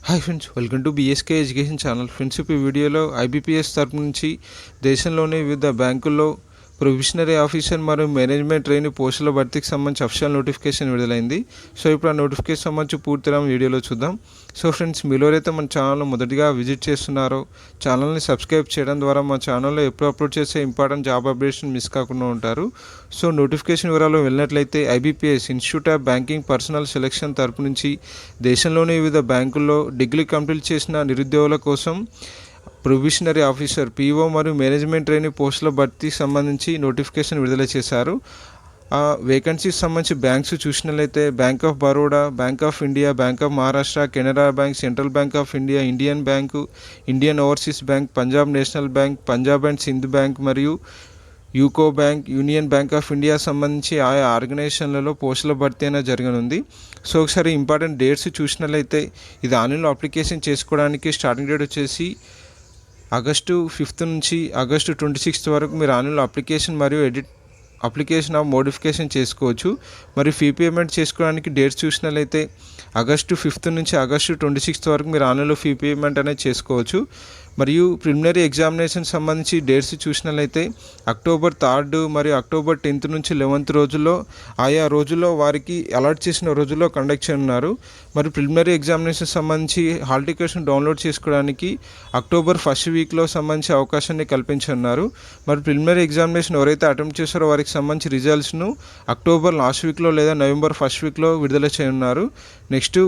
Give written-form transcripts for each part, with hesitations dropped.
Hi friends, welcome to BSK education channel. Friends, ఈ వీడియోలో IBPS తరపు నుంచి దేశంలోని వివిధ బ్యాంకుల్లో ప్రొవిషనరీ ఆఫీసర్ మరియు మేనేజ్మెంట్ ట్రైనీ పోస్టుల భర్తీకి సంబంధించి అఫీషియల్ నోటిఫికేషన్ విడుదలైంది. సో ఇప్పుడు ఆ నోటిఫికేషన్ సంబంధించి పూర్తిగా వీడియోలో చూద్దాం. సో ఫ్రెండ్స్, మీలో అయితే మన ఛానల్ మొదటిగా విజిట్ చేస్తున్నారో ఛానల్ని సబ్స్క్రైబ్ చేయడం ద్వారా మా ఛానల్లో ఎప్పుడు అప్లోడ్ చేసే ఇంపార్టెంట్ జాబ్ అప్డేట్స్ మిస్ కాకుండా ఉంటారు. సో నోటిఫికేషన్ వివరాలు వెళ్ళినట్లయితే IBPS institute of banking personal selection తరపు నుంచి దేశంలోని వివిధ బ్యాంకుల్లో డిగ్రీ కంప్లీట్ చేసిన నిరుద్యోగుల కోసం ప్రొవిషనరీ ఆఫీసర్ పీఓ మరియు మేనేజ్మెంట్ ట్రైనీ పోస్టుల భర్తీకి సంబంధించి నోటిఫికేషన్ విడుదల చేశారు. ఆ వేకెన్సీకి సంబంధించి బ్యాంక్స్ చూసినట్లయితే bank of Baroda, bank of India, bank of Maharashtra, Canara bank, central bank of India, Indian bank, Indian overseas bank, Punjab national bank, Punjab and Sindh bank మరియు UCO bank, union bank of India సంబంధించి ఆయా ఆర్గనైజేషన్లలో పోస్టుల భర్తీ అనేది జరగనుంది. సో ఒకసారి ఇంపార్టెంట్ డేట్స్ చూసినట్లయితే ఇది ఆన్లైన్లో అప్లికేషన్ చేసుకోవడానికి స్టార్టింగ్ డేట్ వచ్చేసి ఆగస్టు 5 నుంచి ఆగస్టు 26 వరకు మీరు ఆన్లైన్లో అప్లికేషన్ మరియు అప్లికేషన్ ఆఫ్ మోడిఫికేషన్ చేసుకోవచ్చు. మరియు ఫీ పేమెంట్ చేసుకోవడానికి డేట్స్ చూసినట్లయితే ఆగస్టు 5 నుంచి ఆగస్టు 26 వరకు మీరు ఆన్లైన్లో ఫీ పేమెంట్ అనేది చేసుకోవచ్చు. మరియు ప్రిలిమినరీ ఎగ్జామినేషన్ సంబంధించి డేట్స్ చూసినట్లయితే అక్టోబర్ 3 మరియు అక్టోబర్ 10 నుంచి 11 రోజుల్లో ఆయా రోజుల్లో వారికి అలాట్ చేసిన రోజుల్లో కండక్ట్ చేయనున్నారు. మరి ప్రిలిమినరీ ఎగ్జామినేషన్ సంబంధించి హాల్ టికెట్స్ను డౌన్లోడ్ చేసుకోవడానికి అక్టోబర్ 1st వీక్లో సంబంధించి అవకాశాన్ని కల్పించనున్నారు. మరి ప్రిలిమినరీ ఎగ్జామినేషన్ ఎవరైతే అటెంప్ట్ చేస్తారో వారికి సంబంధించి రిజల్ట్స్ను అక్టోబర్ లాస్ట్ వీక్లో లేదా నవంబర్ 1st వీక్లో విడుదల చేయనున్నారు. నెక్స్ట్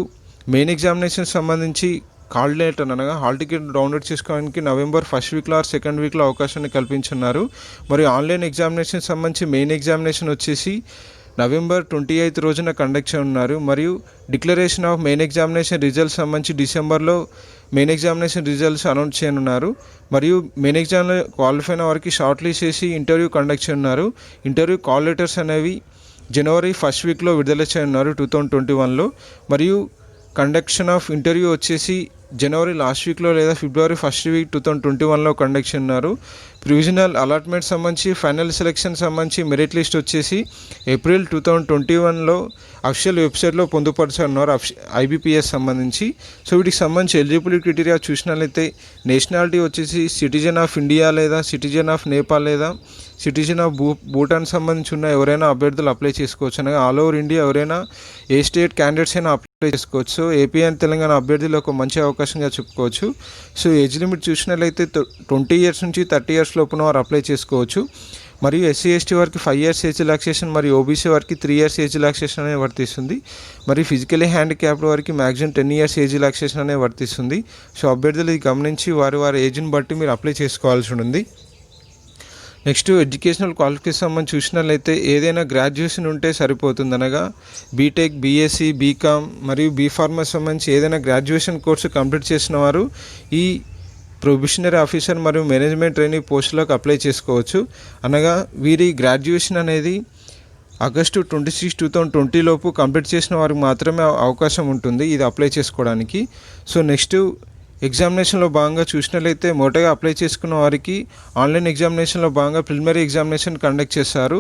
మెయిన్ ఎగ్జామినేషన్ సంబంధించి కాల్ లెటర్ అనగా హాల్ టికెట్ డౌన్లోడ్ చేసుకోవడానికి నవంబర్ 1st వీక్లో ఆర్ 2nd వీక్లో అవకాశాన్ని కల్పించున్నారు. మరియు ఆన్లైన్ ఎగ్జామినేషన్ సంబంధించి మెయిన్ ఎగ్జామినేషన్ వచ్చేసి నవంబర్ 28 రోజున కండక్ట్ చేయనున్నారు. మరియు declaration of main examination results సంబంధించి డిసెంబర్లో మెయిన్ ఎగ్జామినేషన్ రిజల్ట్స్ అనౌన్స్ చేయనున్నారు. మరియు మెయిన్ ఎగ్జామ్లో క్వాలిఫై అయిన వారికి షార్ట్ లిస్ట్ చేసి ఇంటర్వ్యూ కండక్ట్ చేయనున్నారు. ఇంటర్వ్యూ కాల్ లెటర్స్ అనేవి జనవరి 1st వీక్లో విడుదల చేయనున్నారు 2021లో. మరియు కండక్షన్ ఆఫ్ ఇంటర్వ్యూ వచ్చేసి జనవరి లాస్ట్ వీక్లో లేదా ఫిబ్రవరి 1st వీక్ 2021లో కండక్ట్ చేయనున్నారు. ప్రివిజనల్ అలాట్మెంట్ సంబంధించి ఫైనల్ సెలెక్షన్ సంబంధించి మెరిట్ లిస్ట్ వచ్చేసి ఏప్రిల్ 2021లో అఫీషియల్ వెబ్సైట్లో పొందుపరచనున్నారు ఐబీపీఎస్ సంబంధించి. సో వీటికి సంబంధించి ఎలిజిబిలిటీ క్రైటీరియా చూసినట్లయితే నేషనాలిటీ వచ్చేసి సిటిజన్ ఆఫ్ ఇండియా లేదా సిటిజన్ ఆఫ్ నేపాల్ లేదా సిటిజన్ ఆఫ్ భూటాన్ సంబంధించి ఉన్న ఎవరైనా అభ్యర్థులు అప్లై చేసుకోవచ్చు. అనగా ఆల్ ఓవర్ ఇండియా ఎవరైనా ఏ స్టేట్ క్యాండిడేట్స్ అయినా అప్లై చేసుకోవచ్చు. సో ఏపీ అండ్ తెలంగాణ అభ్యర్థులు ఒక మంచి అవకాశంగా చెప్పుకోవచ్చు. సో ఏజ్ లిమిట్ చూసినట్లయితే 20 years నుంచి 30 years లోపున వారు అప్లై చేసుకోవచ్చు. మరియు ఎస్సీ ఎస్టీ వారికి 5 years ఏజ్ రిలాక్సేషన్ మరియు ఓబీసీ వారికి 3 years ఏజ్ రిలాక్సేషన్ అనేది వర్తిస్తుంది. మరియు ఫిజికలీ హ్యాండిక్యాప్డ్ వారికి మ్యాక్సిమం 10 years ఏజ్ రిలాక్సేషన్ అనేది వర్తిస్తుంది. సో అభ్యర్థులు ఇది గమనించి వారి ఏజ్ని బట్టి మీరు అప్లై చేసుకోవాల్సి ఉంటుంది. నెక్స్ట్ ఎడ్యుకేషనల్ క్వాలిఫికేషన్ సంబంధించి చూసినట్లయితే ఏదైనా గ్రాడ్యుయేషన్ ఉంటే సరిపోతుంది. అనగా బీటెక్, బీఎస్సీ, బీకామ్ మరియు బీఫార్మసీ సంబంధించి ఏదైనా గ్రాడ్యుయేషన్ కోర్సు కంప్లీట్ చేసిన వారు ఈ ప్రొవిషనరీ ఆఫీసర్ మరియు మేనేజ్మెంట్ ట్రైనీ పోస్టులకు అప్లై చేసుకోవచ్చు. అనగా వీరి గ్రాడ్యుయేషన్ అనేది ఆగస్టు 26, 2020 లోపు కంప్లీట్ చేసిన వారికి మాత్రమే అవకాశం ఉంటుంది ఇది అప్లై చేసుకోవడానికి. సో నెక్స్ట్ ఎగ్జామినేషన్లో భాగంగా చూసినట్లయితే మొదటగా అప్లై చేసుకున్న వారికి ఆన్లైన్ ఎగ్జామినేషన్లో భాగంగా ప్రిలిమినరీ ఎగ్జామినేషన్ కండక్ట్ చేశారు.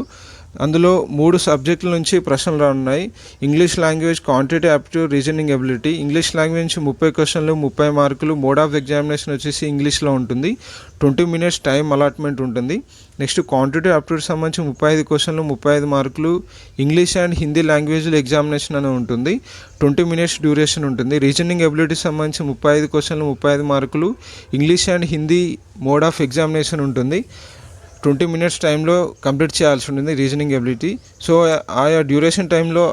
అందులో 3 సబ్జెక్టుల నుంచి ప్రశ్నలు రానున్నాయి. English language, quantity aptitude, reasoning ability. English language నుంచి 30 క్వశ్చన్లు, 30 మార్కులు. మోడ్ ఆఫ్ ఎగ్జామినేషన్ వచ్చేసి ఇంగ్లీష్లో ఉంటుంది. 20 minutes టైం అలాట్మెంట్ ఉంటుంది. నెక్స్ట్ క్వాంటిటీ యాప్టిట్యూడ్ సంబంధించి 35 క్వశ్చన్లు, 35 మార్కులు. ఇంగ్లీష్ అండ్ హిందీ లాంగ్వేజ్లో ఎగ్జామినేషన్ అనేది ఉంటుంది. 20 minutes డ్యూరేషన్ ఉంటుంది. రీజనింగ్ ఎబిలిటీ సంబంధించి 35 క్వశ్చన్లు, 35 మార్కులు. English and Hindi mode of examination ఉంటుంది. 20 minutes టైంలో కంప్లీట్ చేయాల్సి ఉంటుంది రీజనింగ్ ఎబిలిటీ. సో ఆయా డ్యూరేషన్ టైంలో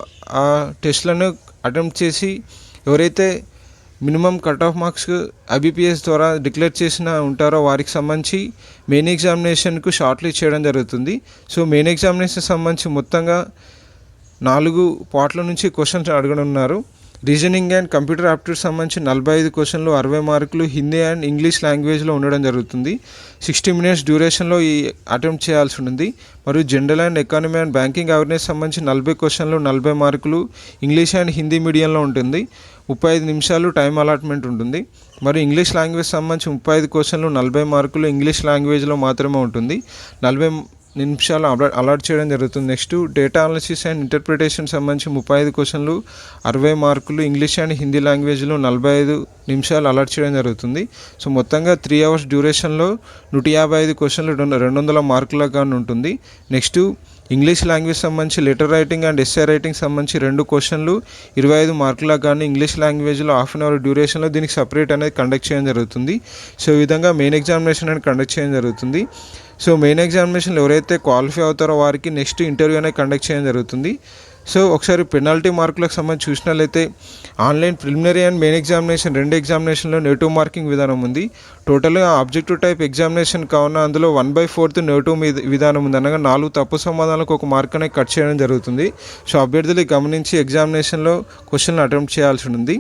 ఆ టెస్ట్లను అటెంప్ట్ చేసి ఎవరైతే minimum cut off marks IBPS ద్వారా డిక్లేర్ చేసిన ఉంటారో వారికి సంబంధించి మెయిన్ ఎగ్జామినేషన్కు షార్ట్ లిస్ట్ చేయడం జరుగుతుంది. సో మెయిన్ ఎగ్జామినేషన్ సంబంధించి మొత్తంగా 4 పార్ట్ల నుంచి క్వశ్చన్స్ అడగనున్నారు. రీజనింగ్ అండ్ కంప్యూటర్ యాప్టిట్యూడ్ సంబంధించి 45 క్వశ్చన్లు, 60 మార్కులు. హిందీ అండ్ ఇంగ్లీష్ లాంగ్వేజ్లో ఉండడం జరుగుతుంది. 60 minutes డ్యూరేషన్లో ఈ అటెంప్ట్ చేయాల్సి ఉంటుంది. మరియు general and economy and banking awareness సంబంధించి 40 క్వశ్చన్లు, 40 మార్కులు. ఇంగ్లీష్ అండ్ హిందీ మీడియంలో ఉంటుంది. 35 నిమిషాలు టైం అలాట్మెంట్ ఉంటుంది. మరియు ఇంగ్లీష్ లాంగ్వేజ్ సంబంధించి 35 క్వశ్చన్లు, 40 మార్కులు. ఇంగ్లీష్ లాంగ్వేజ్లో మాత్రమే ఉంటుంది. నిమిషాలు అలాట్ చేయడం జరుగుతుంది. Next data analysis and interpretation సంబంధించి 35 క్వశ్చన్లు, 60 మార్కులు, ఇంగ్లీష్ అండ్ హిందీ లాంగ్వేజ్లో 45 నిమిషాలు అలాట్ చేయడం జరుగుతుంది. సో మొత్తంగా 3 అవర్స్ డ్యూరేషన్లో 155 క్వశ్చన్లు 200 మార్కుల కానీ ఉంటుంది. నెక్స్ట్ ఇంగ్లీష్ లాంగ్వేజ్ సంబంధించి letter writing and essay writing సంబంధించి 2 క్వశ్చన్లు 25 మార్కుల కానీ ఇంగ్లీష్ లాంగ్వేజ్లో హాఫ్ అన్ అవర్ డ్యూరేషన్లో దీనికి సపరేట్ అనేది కండక్ట్ చేయడం జరుగుతుంది. సో ఈ విధంగా మెయిన్ ఎగ్జామినేషన్ అనేది కండక్ట్ చేయడం జరుగుతుంది. సో మెయిన్ ఎగ్జామినేషన్లో ఎవరైతే క్వాలిఫై అవుతారో వారికి నెక్స్ట్ ఇంటర్వ్యూ అనేది కండక్ట్ చేయడం జరుగుతుంది. సో ఒకసారి పెనాల్టీ మార్కులకు సంబంధించి చూసినట్లయితే online preliminary and main examination 2 ఎగ్జామినేషన్లో నెగిటివ్ మార్కింగ్ విధానం ఉంది. టోటల్గా ఆబ్జెక్టివ్ టైప్ ఎగ్జామినేషన్ కావున అందులో 1/4 నెగిటివ్ విధానం ఉంది. అనగా 4 తప్పు సమాధానాలకు 1 మార్క్ అనేది కట్ చేయడం జరుగుతుంది. సో అభ్యర్థులు గమనించి ఎగ్జామినేషన్లో క్వశ్చన్లు అటెంప్ట్ చేయాల్సి ఉంది.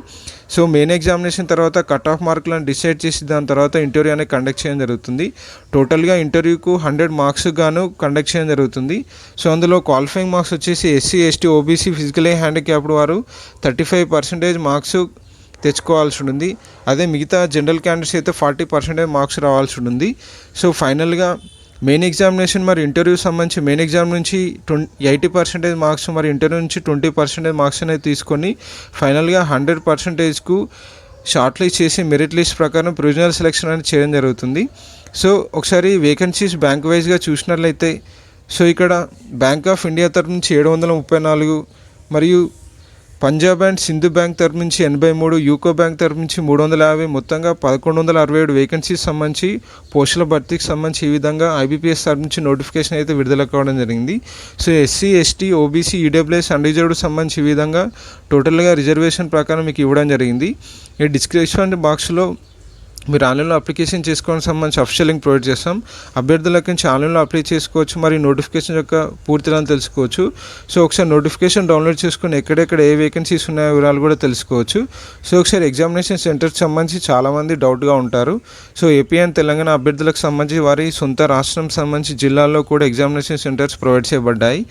సో మెయిన్ ఎగ్జామినేషన్ తర్వాత కట్ ఆఫ్ మార్కులను డిసైడ్ చేసి దాని తర్వాత ఇంటర్వ్యూ అనేది కండక్ట్ చేయడం జరుగుతుంది. టోటల్గా ఇంటర్వ్యూకు 100 మార్క్స్ గాను కండక్ట్ చేయడం జరుగుతుంది. సో అందులో క్వాలిఫైయింగ్ మార్క్స్ వచ్చేసి SC, ST, OBC, physically handicapped వారు 35% మార్క్స్ తెచ్చుకోవాల్సి ఉంటుంది. అదే మిగతా జనరల్ క్యాండిడేట్స్ అయితే 40% మార్క్స్ రావాల్సి ఉంటుంది. సో ఫైనల్గా మెయిన్ ఎగ్జామినేషన్ మరి ఇంటర్వ్యూ సంబంధించి మెయిన్ ఎగ్జామ్ నుంచి 80% మార్క్స్, మరి ఇంటర్వ్యూ నుంచి 20% మార్క్స్ అనేది తీసుకొని ఫైనల్గా 100%కు షార్ట్ లిస్ట్ చేసి మెరిట్ లిస్ట్ ప్రకారం ప్రొవిజనల్ సెలెక్షన్ అనేది చేయడం జరుగుతుంది. సో ఒకసారి వేకెన్సీస్ బ్యాంక్ వైజ్గా చూసినట్లయితే సో ఇక్కడ బ్యాంక్ ఆఫ్ ఇండియా తరఫు నుంచి 734, మరియు పంజాబ్ అండ్ సింధు బ్యాంక్ తరఫు నుంచి 83, యూకో బ్యాంక్ తరఫు నుంచి 350, మొత్తంగా 1167 వేకెన్సీస్ సంబంధించి పోస్టుల భర్తీకి సంబంధించి ఈ విధంగా ఐబీపీఎస్ తరఫు నుంచి నోటిఫికేషన్ అయితే విడుదల కావడం జరిగింది. So SC, ST, OBC, EWS, unreserved సంబంధించి ఈ విధంగా టోటల్గా రిజర్వేషన్ ప్రకారం మీకు ఇవ్వడం జరిగింది. ఈ డిస్క్రిప్షన్ బాక్స్లో మీరు ఆన్లైన్లో అప్లికేషన్ చేసుకోవడానికి సంబంధించి అఫిషియల్ లింక్ ప్రొవైడ్ చేస్తాం. అభ్యర్థులకు నుంచి ఆన్లైన్లో అప్లై చేసుకోవచ్చు, మరి నోటిఫికేషన్ యొక్క పూర్తిగా తెలుసుకోవచ్చు. సో ఒకసారి నోటిఫికేషన్ డౌన్లోడ్ చేసుకుని ఎక్కడెక్కడ ఏ వేకెన్సీస్ ఉన్నాయో వివరాలు కూడా తెలుసుకోవచ్చు. సో ఒకసారి ఎగ్జామినేషన్ సెంటర్కి సంబంధించి చాలామంది డౌట్గా ఉంటారు. సో ఏపీ అండ్ తెలంగాణ అభ్యర్థులకు సంబంధించి వారి సొంత రాష్ట్రం సంబంధించి జిల్లాల్లో కూడా ఎగ్జామినేషన్ సెంటర్స్ ప్రొవైడ్ చేయబడ్డాయి.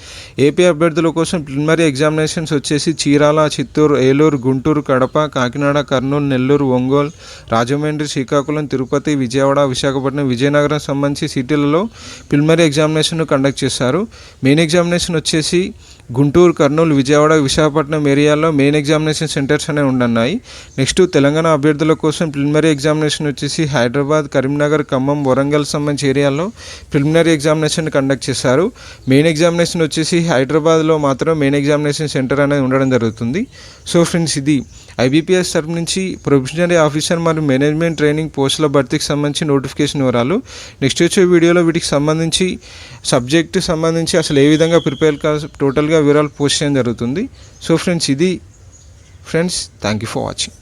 ఏపీ అభ్యర్థుల కోసం ప్రిలిమినరీ ఎగ్జామినేషన్స్ వచ్చేసి చీరాల, చిత్తూరు, ఏలూరు, గుంటూరు, కడప, కాకినాడ, కర్నూలు, నెల్లూరు, ఒంగోలు, రాజమండ్రి, శ్రీకాకుళం, తిరుపతి, విజయవాడ, విశాఖపట్నం, విజయనగరం సంబంధించి సిటీలలో ప్రిలిమినరీ ఎగ్జామినేషన్ కండక్ట్ చేశారు. మెయిన్ ఎగ్జామినేషన్ వచ్చేసి గుంటూరు, కర్నూలు, విజయవాడ, విశాఖపట్నం ఏరియాల్లో మెయిన్ ఎగ్జామినేషన్ సెంటర్స్ అనేవి ఉండన్నాయి. నెక్స్ట్ తెలంగాణ అభ్యర్థుల కోసం ప్రిలిమినరీ ఎగ్జామినేషన్ వచ్చేసి హైదరాబాద్, కరీంనగర్, ఖమ్మం, వరంగల్ సంబంధించి ఏరియాల్లో ప్రిలిమినరీ ఎగ్జామినేషన్ కండక్ట్ చేశారు. మెయిన్ ఎగ్జామినేషన్ వచ్చేసి హైదరాబాద్లో మాత్రం మెయిన్ ఎగ్జామినేషన్ సెంటర్ అనేది ఉండడం జరుగుతుంది. సో ఫ్రెండ్స్, ఇది ఐబీపీఎస్ తరఫు నుంచి ప్రొఫెషనరీ ఆఫీసర్ మరియు మేనేజ్మెంట్ ట్రైనింగ్ పోస్టుల భర్తీకి సంబంధించి నోటిఫికేషన్ వివరాలు. నెక్స్ట్ వచ్చే వీడియోలో వీటికి సంబంధించి సబ్జెక్టు సంబంధించి అసలు ఏ విధంగా ప్రిపేర్ టోటల్గా వివరాలు పోస్ట్ చేయడం జరుగుతుంది. సో ఫ్రెండ్స్, ఇది friends, thank you for watching.